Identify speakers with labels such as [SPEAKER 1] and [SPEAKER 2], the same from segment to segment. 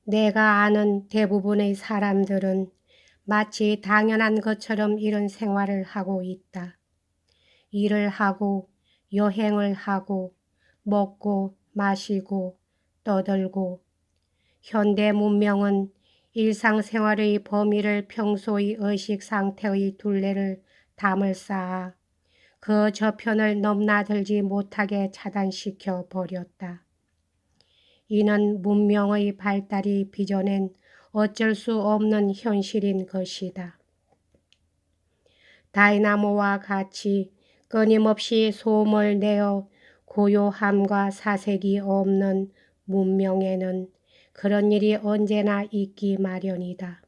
[SPEAKER 1] 내가 아는 대부분의 사람들은 마치 당연한 것처럼 이런 생활을 하고 있다. 일을 하고 여행을 하고 먹고 마시고 떠들고. 현대 문명은 일상생활의 범위를 평소의 의식 상태의 둘레를 담을 쌓아 그 저편을 넘나들지 못하게 차단시켜 버렸다. 이는 문명의 발달이 빚어낸 어쩔 수 없는 현실인 것이다. 다이나모와 같이 끊임없이 소음을 내어 고요함과 사색이 없는 문명에는 그런 일이 언제나 있기 마련이다.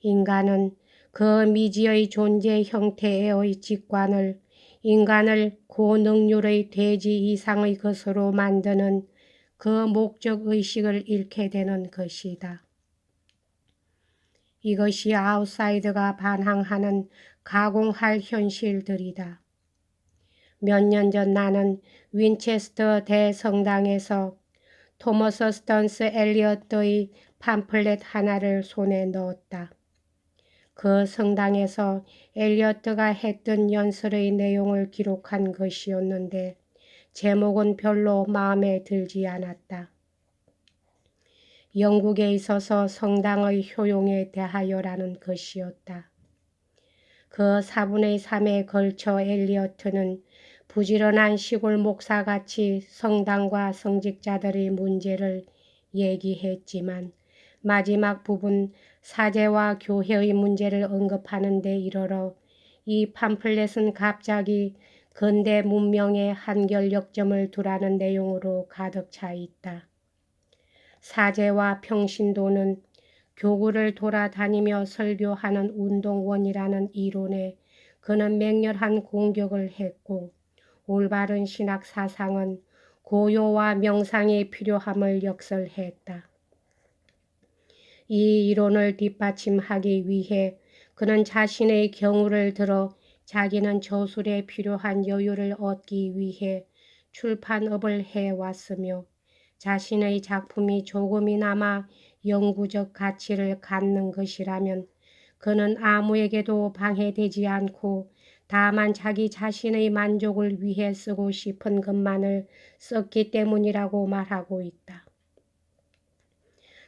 [SPEAKER 1] 인간은 그 미지의 존재 형태의 직관을 인간을 고능률의 돼지 이상의 것으로 만드는 그 목적의식을 잃게 되는 것이다. 이것이 아웃사이드가 반항하는 가공할 현실들이다. 몇 년 전 나는 윈체스터 대성당에서 토머스 스턴스 엘리어트의 팜플렛 하나를 손에 넣었다. 그 성당에서 엘리어트가 했던 연설의 내용을 기록한 것이었는데 제목은 별로 마음에 들지 않았다. 영국에 있어서 성당의 효용에 대하여라는 것이었다. 그 4분의 3에 걸쳐 엘리어트는 부지런한 시골 목사같이 성당과 성직자들의 문제를 얘기했지만 마지막 부분 사제와 교회의 문제를 언급하는 데 이르러 이 팜플렛은 갑자기 근대 문명에 한결 역점을 두라는 내용으로 가득 차 있다. 사제와 평신도는 교구를 돌아다니며 설교하는 운동원이라는 이론에 그는 맹렬한 공격을 했고 올바른 신학 사상은 고요와 명상이 필요함을 역설했다. 이 이론을 뒷받침하기 위해 그는 자신의 경우를 들어 자기는 저술에 필요한 여유를 얻기 위해 출판업을 해왔으며 자신의 작품이 조금이나마 영구적 가치를 갖는 것이라면 그는 아무에게도 방해되지 않고 다만 자기 자신의 만족을 위해 쓰고 싶은 것만을 썼기 때문이라고 말하고 있다.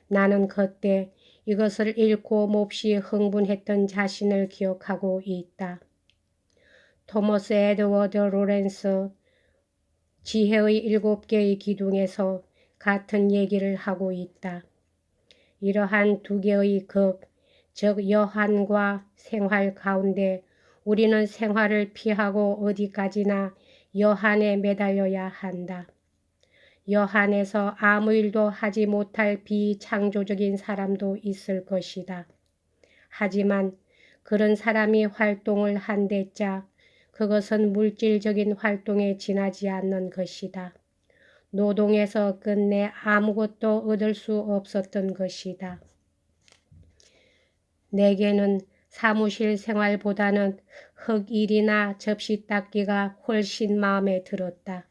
[SPEAKER 1] 나는 그때 이것을 읽고 몹시 흥분했던 자신을 기억하고 있다. 토머스 에드워드 로렌스 지혜의 7개의 기둥에서 같은 얘기를 하고 있다. 이러한 두 개의 극, 즉 여한과 생활 가운데 우리는 생활을 피하고 어디까지나 여한에 매달려야 한다. 여한에서 아무 일도 하지 못할 비창조적인 사람도 있을 것이다. 하지만 그런 사람이 활동을 한댔자 그것은 물질적인 활동에 지나지 않는 것이다. 노동에서 끝내 아무것도 얻을 수 없었던 것이다. 내게는 사무실 생활보다는 흙일이나 접시 닦기가 훨씬 마음에 들었다.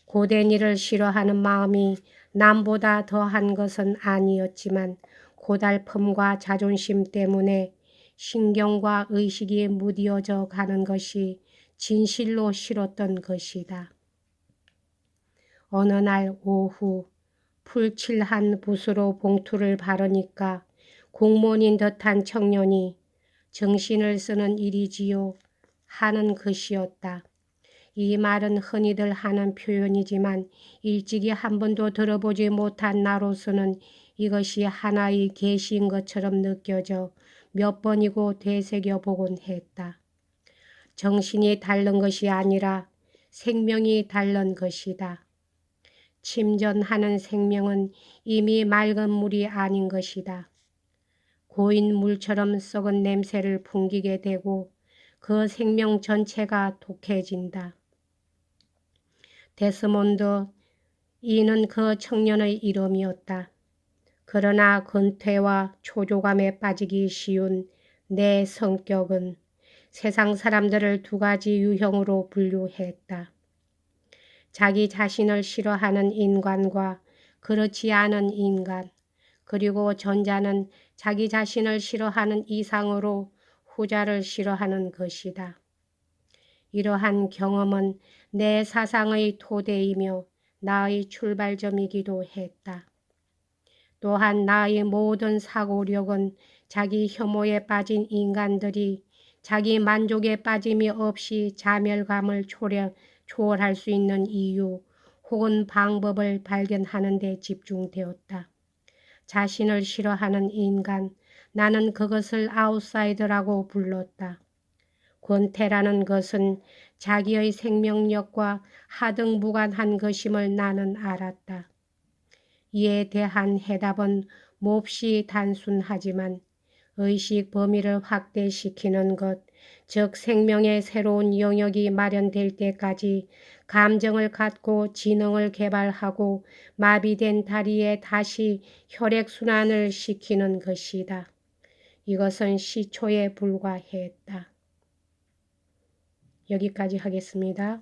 [SPEAKER 1] 고된 일을 싫어하는 마음이 남보다 더한 것은 아니었지만 고달픔과 자존심 때문에 신경과 의식이 무뎌져 가는 것이 진실로 싫었던 것이다. 어느 날 오후 풀칠한 붓으로 봉투를 바르니까 공무원인 듯한 청년이 정신을 쓰는 일이지요 하는 것이었다. 이 말은 흔히들 하는 표현이지만 일찍이 한 번도 들어보지 못한 나로서는 이것이 하나의 계시인 것처럼 느껴져 몇 번이고 되새겨보곤 했다. 정신이 다른 것이 아니라 생명이 다른 것이다. 침전하는 생명은 이미 맑은 물이 아닌 것이다. 고인 물처럼 썩은 냄새를 풍기게 되고 그 생명 전체가 독해진다. 데스몬드 이는 그 청년의 이름이었다. 그러나 근퇴와 초조감에 빠지기 쉬운 내 성격은 세상 사람들을 두 가지 유형으로 분류했다. 자기 자신을 싫어하는 인간과 그렇지 않은 인간, 그리고 전자는 자기 자신을 싫어하는 이상으로 후자를 싫어하는 것이다. 이러한 경험은 내 사상의 토대이며 나의 출발점이기도 했다. 또한 나의 모든 사고력은 자기 혐오에 빠진 인간들이 자기 만족에 빠짐이 없이 자멸감을 초월할 수 있는 이유 혹은 방법을 발견하는 데 집중되었다. 자신을 싫어하는 인간, 나는 그것을 아웃사이더라고 불렀다. 권태라는 것은 자기의 생명력과 하등무관한 것임을 나는 알았다. 이에 대한 해답은 몹시 단순하지만 의식 범위를 확대시키는 것, 즉 생명의 새로운 영역이 마련될 때까지 감정을 갖고 지능을 개발하고 마비된 다리에 다시 혈액순환을 시키는 것이다. 이것은 시초에 불과했다. 여기까지 하겠습니다.